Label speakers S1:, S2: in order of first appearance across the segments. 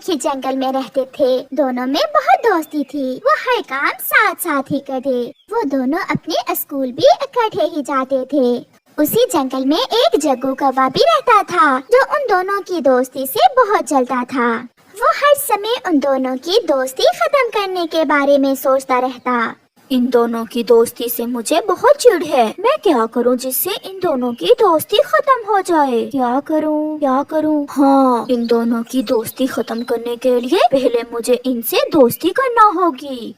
S1: एक ही जंगल में रहते थे। दोनों में बहुत दोस्ती थी। वो हर काम साथ साथ ही करते। वो दोनों अपने स्कूल भी इकट्ठे ही जाते थे। उसी जंगल में एक जग्गू कौवा भी रहता था, जो उन दोनों की दोस्ती से बहुत जलता था। वो हर समय उन दोनों की दोस्ती खत्म करने के बारे में सोचता रहता।
S2: इन दोनों की दोस्ती से मुझे बहुत चिढ़ है। मैं क्या करूं जिससे इन दोनों की दोस्ती खत्म हो जाए? क्या करूं? हाँ, इन दोनों की दोस्ती खत्म करने के लिए पहले मुझे इनसे दोस्ती करना होगी।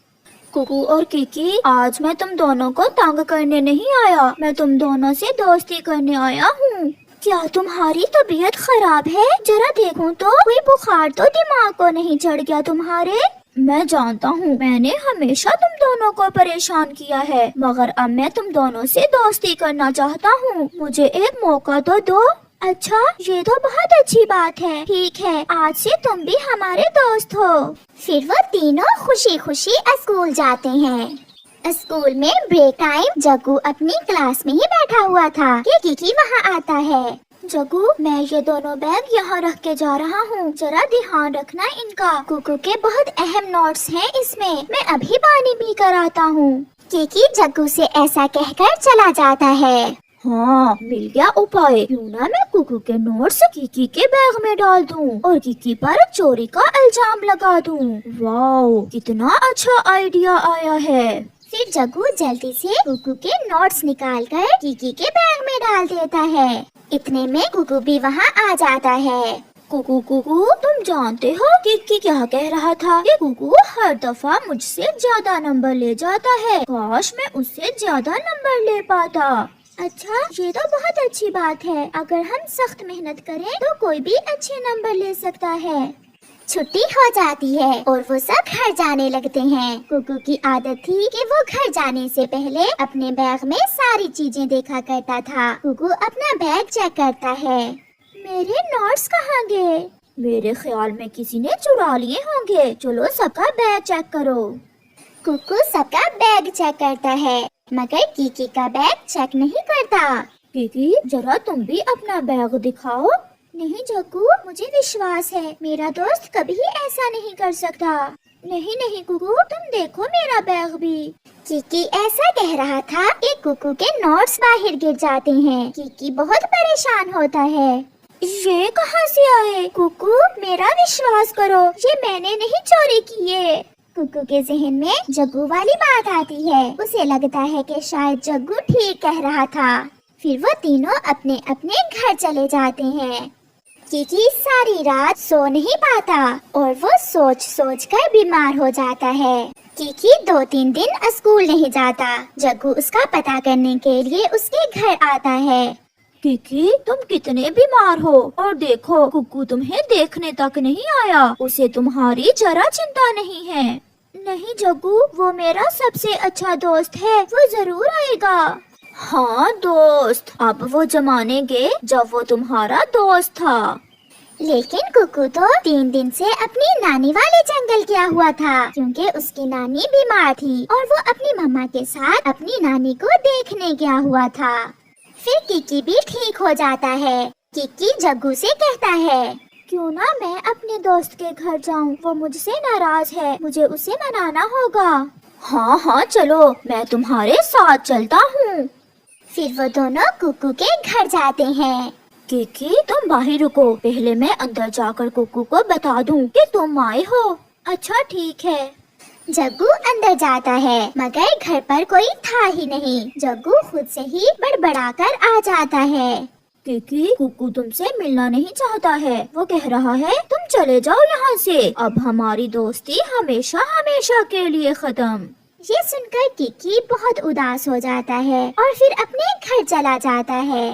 S2: कुकू और किकी, आज मैं तुम दोनों को तंग करने नहीं आया, मैं तुम दोनों से दोस्ती करने आया हूँ। क्या तुम्हारी तबीयत खराब है? जरा देखूं तो कोई बुखार तो दिमाग को नहीं चढ़ गया तुम्हारे? मैं जानता हूँ मैंने हमेशा तुम दोनों को परेशान किया है, मगर अब मैं तुम दोनों से दोस्ती करना चाहता हूँ। मुझे एक मौका तो दो। अच्छा, ये तो बहुत अच्छी बात है। ठीक है, आज से तुम भी हमारे दोस्त हो।
S1: फिर वो तीनों खुशी खुशी स्कूल जाते हैं। स्कूल में ब्रेक टाइम जग्गू अपनी क्लास में ही बैठा हुआ था कि किकी वहाँ आता है।
S2: जग्गू, मैं ये दोनों बैग यहाँ रख के जा रहा हूँ, जरा ध्यान रखना इनका।
S1: कुकू के बहुत अहम नोट्स हैं इसमें, मैं अभी पानी पी कर आता हूँ। किकी जग्गू से ऐसा कहकर चला जाता है।
S2: हाँ, मिल गया उपाय। क्यों ना मैं कुकू के नोट्स किकी के बैग में डाल दूँ और किकी पर चोरी का इल्जाम लगा दूँ। वाओ, कितना अच्छा आइडिया आया है।
S1: फिर जग्गू जल्दी से कुकू के नोट्स निकालकर किकी के बैग में डाल देता है। इतने में कुकू भी वहाँ आ जाता है।
S2: कुकू, तुम जानते हो किकी क्या कह रहा था? कि कुकू हर दफा मुझसे ज्यादा नंबर ले जाता है। काश मैं उससे ज्यादा नंबर ले पाता।
S1: अच्छा, ये तो बहुत अच्छी बात है। अगर हम सख्त मेहनत करें तो कोई भी अच्छे नंबर ले सकता है। छुट्टी हो जाती है और वो सब घर जाने लगते हैं। कुकू की आदत थी कि वो घर जाने से पहले अपने बैग में सारी चीजें देखा करता था। कुकू अपना बैग चेक करता है। मेरे नोट्स कहाँ गए?
S2: मेरे ख्याल में किसी ने चुरा लिए होंगे। चलो सबका बैग चेक करो।
S1: कुकू सबका बैग चेक करता है, मगर किकी का बैग चेक नहीं करता।
S2: किकी, जरा तुम भी अपना बैग दिखाओ।
S1: नहीं जग्गू, मुझे विश्वास है मेरा दोस्त कभी ऐसा नहीं कर सकता। नहीं कुकू, तुम देखो मेरा बैग भी। किकी ऐसा कह रहा था कि कुकू के नोट्स बाहर गिर जाते हैं। किकी बहुत परेशान होता है।
S2: ये कहाँ से आए?
S1: कुकू, मेरा विश्वास करो, ये मैंने नहीं चोरी किए। कुकू के जहन में जग्गू वाली बात आती है। उसे लगता है कि शायद जग्गू ठीक कह रहा था। फिर वो तीनों अपने अपने घर चले जाते हैं। किकी सारी रात सो नहीं पाता और वो सोच कर बीमार हो जाता है। किकी 2-3 दिन स्कूल नहीं जाता। जग्गू उसका पता करने के लिए उसके घर आता है।
S2: किकी, तुम कितने बीमार हो, और देखो कुकू तुम्हें देखने तक नहीं आया। उसे तुम्हारी जरा चिंता नहीं है।
S1: नहीं जग्गू, वो मेरा सबसे अच्छा दोस्त है, वो जरूर आएगा।
S2: हाँ दोस्त, अब वो जमाने गए जब वो तुम्हारा दोस्त था।
S1: लेकिन कुकू तो 3 दिन से अपनी नानी वाले जंगल गया हुआ था, क्योंकि उसकी नानी बीमार थी और वो अपनी मम्मा के साथ अपनी नानी को देखने गया हुआ था। फिर किकी भी ठीक हो जाता है। किकी जग्गू से कहता है,
S2: क्यों ना मैं अपने दोस्त के घर जाऊँ, वो मुझसे नाराज है, मुझे उसे मनाना होगा। हाँ चलो, मैं तुम्हारे साथ चलता हूँ।
S1: फिर वो दोनों कुकू के घर जाते हैं।
S2: किकी, तुम बाहर रुको, पहले मैं अंदर जाकर कुकू को बता दूं कि तुम आए हो।
S1: अच्छा ठीक है। जग्गू अंदर जाता है, मगर घर पर कोई था ही नहीं। जग्गू खुद से ही बड़बड़ाकर आ जाता है।
S2: किकी, कुकू तुमसे मिलना नहीं चाहता है। वो कह रहा है तुम चले जाओ यहाँ से, अब हमारी दोस्ती हमेशा हमेशा के लिए खत्म।
S1: ये सुनकर किकी बहुत उदास हो जाता है और फिर अपने घर चला जाता है।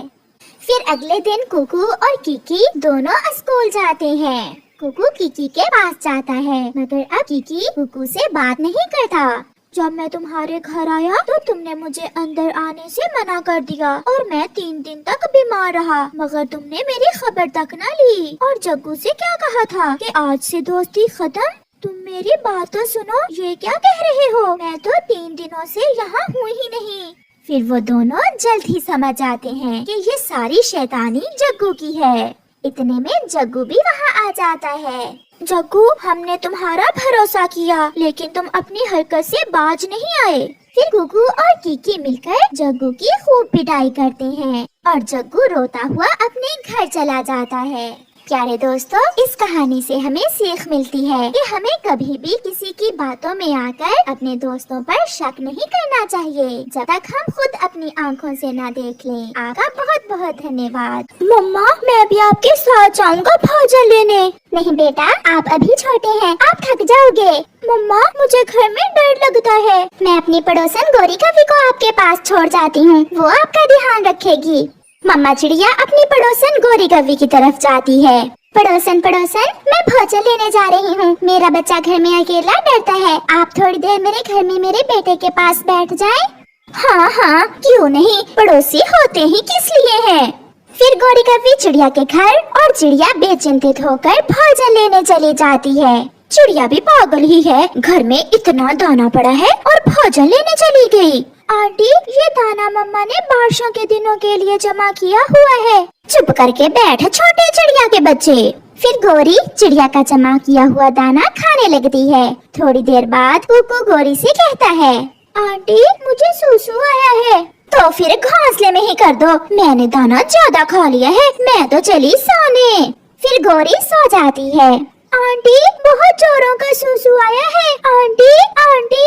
S1: फिर अगले दिन कुकू और किकी दोनों स्कूल जाते हैं। कुकू किकी के पास जाता है, मगर अब किकी कुकू से बात नहीं करता।
S2: जब मैं तुम्हारे घर आया तो तुमने मुझे अंदर आने से मना कर दिया और मैं 3 दिन तक बीमार रहा, मगर तुमने मेरी खबर तक न ली। और जग्गू से क्या कहा था कि आज से दोस्ती खत्म। तुम मेरी बात तो सुनो, ये क्या कह रहे हो? मैं तो 3 दिनों से यहाँ हूँ ही नहीं।
S1: फिर वो दोनों जल्द ही समझ जाते हैं कि ये सारी शैतानी जग्गू की है। इतने में जग्गू भी वहाँ आ जाता है।
S2: जग्गू, हमने तुम्हारा भरोसा किया लेकिन तुम अपनी हरकत से बाज नहीं आए।
S1: फिर गुगू और कीकी मिलकर जग्गू की खूब पिटाई करते हैं और जग्गू रोता हुआ अपने घर चला जाता है। प्यारे दोस्तों, इस कहानी से हमें सीख मिलती है कि हमें कभी भी किसी की बातों में आकर अपने दोस्तों पर शक नहीं करना चाहिए जब तक हम खुद अपनी आंखों से ना देख लें। आपका बहुत बहुत धन्यवाद।
S2: मम्मा, मैं भी आपके साथ जाऊंगा भोजन लेने।
S1: नहीं बेटा, आप अभी छोटे हैं, आप थक जाओगे।
S2: मम्मा, मुझे घर में डर लगता है।
S1: मैं अपनी पड़ोसन गोरी कवि को आपके पास छोड़ जाती हूँ, वो आपका ध्यान रखेगी। मम्मा चिड़िया अपनी पड़ोसन गोरी कवि की तरफ जाती है। पड़ोसन पड़ोसन, मैं भोजन लेने जा रही हूँ। मेरा बच्चा घर में अकेला डरता है। आप थोड़ी देर मेरे घर में मेरे बेटे के पास बैठ जाएं। हाँ हाँ, क्यों नहीं, पड़ोसी होते ही किस लिए हैं। फिर गोरी कवि चिड़िया के घर और चिड़िया बेचिंतित होकर भोजन लेने चली जाती है। चिड़िया भी पागल ही है, घर में इतना दाना पड़ा है और भोजन लेने चली गई। आंटी, ये दाना मम्मा ने बारिशों के दिनों के लिए जमा किया हुआ है। चुप करके बैठ छोटे चिड़िया के बच्चे। फिर गोरी चिड़िया का जमा किया हुआ दाना खाने लगती है। थोड़ी देर बाद कुकू गोरी से कहता है, आंटी मुझे सुसु आया है। तो फिर घोंसले में ही कर दो, मैंने दाना ज्यादा खा लिया है, मैं तो चली सोने। फिर गोरी सो जाती है। आंटी, बहुत जोरों का सुसु आया है। आंटी आंटी,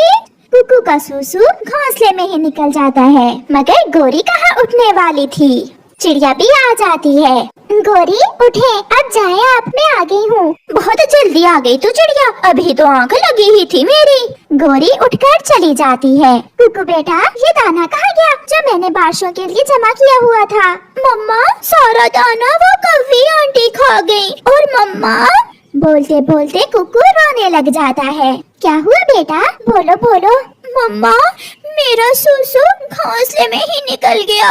S1: कुकू का सुसु घोंसले में ही निकल जाता है, मगर गोरी कहाँ उठने वाली थी। चिड़िया भी आ जाती है। गोरी उठे, अब जाए आप, मैं आ गई हूँ। बहुत जल्दी आ गई तू चिड़िया, अभी तो आंख लगी ही थी मेरी। गोरी उठकर चली जाती है। कुकू बेटा, ये दाना कहाँ गया जो मैंने बारिशों के लिए जमा किया हुआ था।
S2: मम्मा, सारा दाना वो कवि आंटी खा गई। और मम्मा,
S1: बोलते बोलते कुकू रोने लग जाता है। क्या हुआ बेटा, बोलो बोलो।
S2: मम्मा, मेरा सुसु घोंसले में ही निकल गया।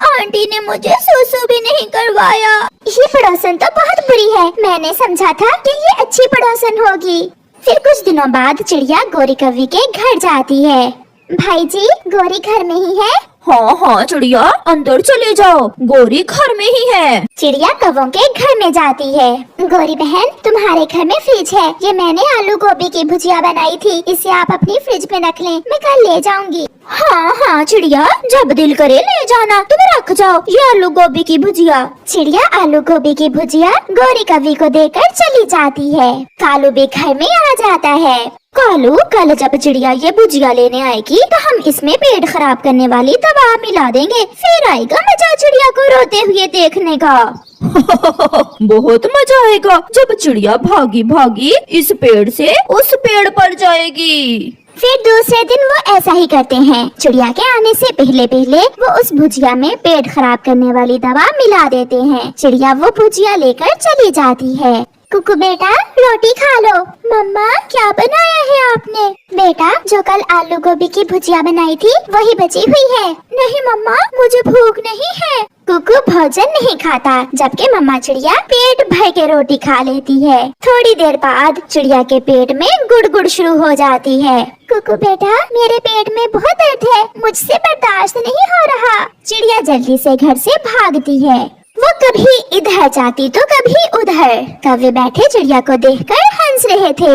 S2: आंटी ने मुझे सुसु भी नहीं करवाया।
S1: ये पड़ोसन तो बहुत बुरी है, मैंने समझा था कि ये अच्छी पड़ोसन होगी। फिर कुछ दिनों बाद चिड़िया गोरी कवि के घर जाती है। भाई जी, गोरी घर में ही है।
S2: हाँ हाँ चिड़िया, अंदर चले जाओ, गोरी घर में ही है।
S1: चिड़िया कौवों के घर में जाती है। गोरी बहन, तुम्हारे घर में फ्रिज है, ये मैंने आलू गोभी की भुजिया बनाई थी, इसे आप अपनी फ्रिज में रख लें, मैं कल ले जाऊंगी।
S2: हाँ हाँ चिड़िया, जब दिल करे ले जाना, तुम रख जाओ ये आलू गोभी की भुजिया।
S1: चिड़िया आलू गोभी की भुजिया गोरी कवि को देकर चली जाती है। कालू भी घर में आ जाता है।
S2: कालू, कल जब चिड़िया ये भुजिया लेने आएगी तो हम इसमें पेट खराब करने वाली दवा मिला देंगे, फिर आएगा मजा चिड़िया को रोते हुए देखने का। बहुत मजा आएगा जब चिड़िया भागी भागी इस पेड़ से उस पेड़ पर जाएगी।
S1: फिर दूसरे दिन वो ऐसा ही करते हैं। चिड़िया के आने से पहले पहले वो उस भुजिया में पेट खराब करने वाली दवा मिला देते हैं। चिड़िया वो भुजिया लेकर चली जाती है। कुकू बेटा, रोटी खा लो।
S2: मम्मा, क्या बनाया है आपने?
S1: बेटा, जो कल आलू गोभी की भुजिया बनाई थी वही बची हुई है।
S2: नहीं मम्मा, मुझे भूख नहीं है।
S1: कुकू भोजन नहीं खाता, जबकि मम्मा चिड़िया पेट भर के रोटी खा लेती है। थोड़ी देर बाद चिड़िया के पेट में गुड़गुड़ शुरू हो जाती है। कुकू बेटा, मेरे पेट में बहुत दर्द है, मुझसे बर्दाश्त नहीं हो रहा। चिड़िया जल्दी से घर से भागती है। वो कभी इधर जाती तो कभी उधर। कौवे बैठे चिड़िया को देखकर हंस रहे थे।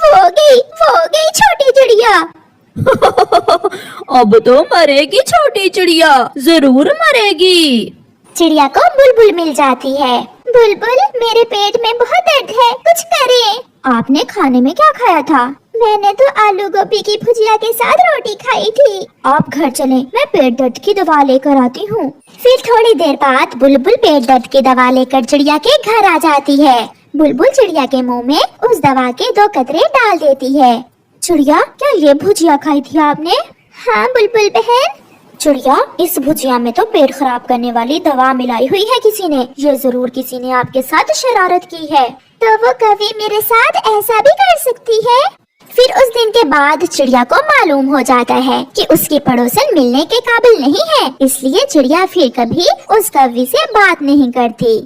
S2: वो गई छोटी चिड़िया। अब तो मरेगी छोटी चिड़िया, जरूर मरेगी।
S1: चिड़िया को बुलबुल मिल जाती है। बुलबुल, मेरे पेट में बहुत दर्द है, कुछ करें।
S2: आपने खाने में क्या खाया था?
S1: मैंने तो आलू गोभी की भुजिया के साथ रोटी खाई थी।
S2: आप घर चलें, मैं पेट दर्द की दवा लेकर आती हूँ।
S1: फिर थोड़ी देर बाद बुलबुल पेट दर्द की दवा लेकर चिड़िया के घर आ जाती है। बुलबुल चिड़िया के मुंह में उस दवा के 2 कतरे डाल देती है।
S2: चिड़िया, क्या ये भुजिया खाई थी आपने?
S1: हाँ बुलबुल बहन।
S2: चिड़िया, इस भुजिया में तो पेट खराब करने वाली दवा मिलाई हुई है किसी ने। ये जरूर किसी ने आपके साथ शरारत की है।
S1: तो वो कभी मेरे साथ ऐसा भी कर सकती है? फिर उस दिन के बाद चिड़िया को मालूम हो जाता है कि उसकी पड़ोसन मिलने के काबिल नहीं है, इसलिए चिड़िया फिर कभी उस कौवे से बात नहीं करती।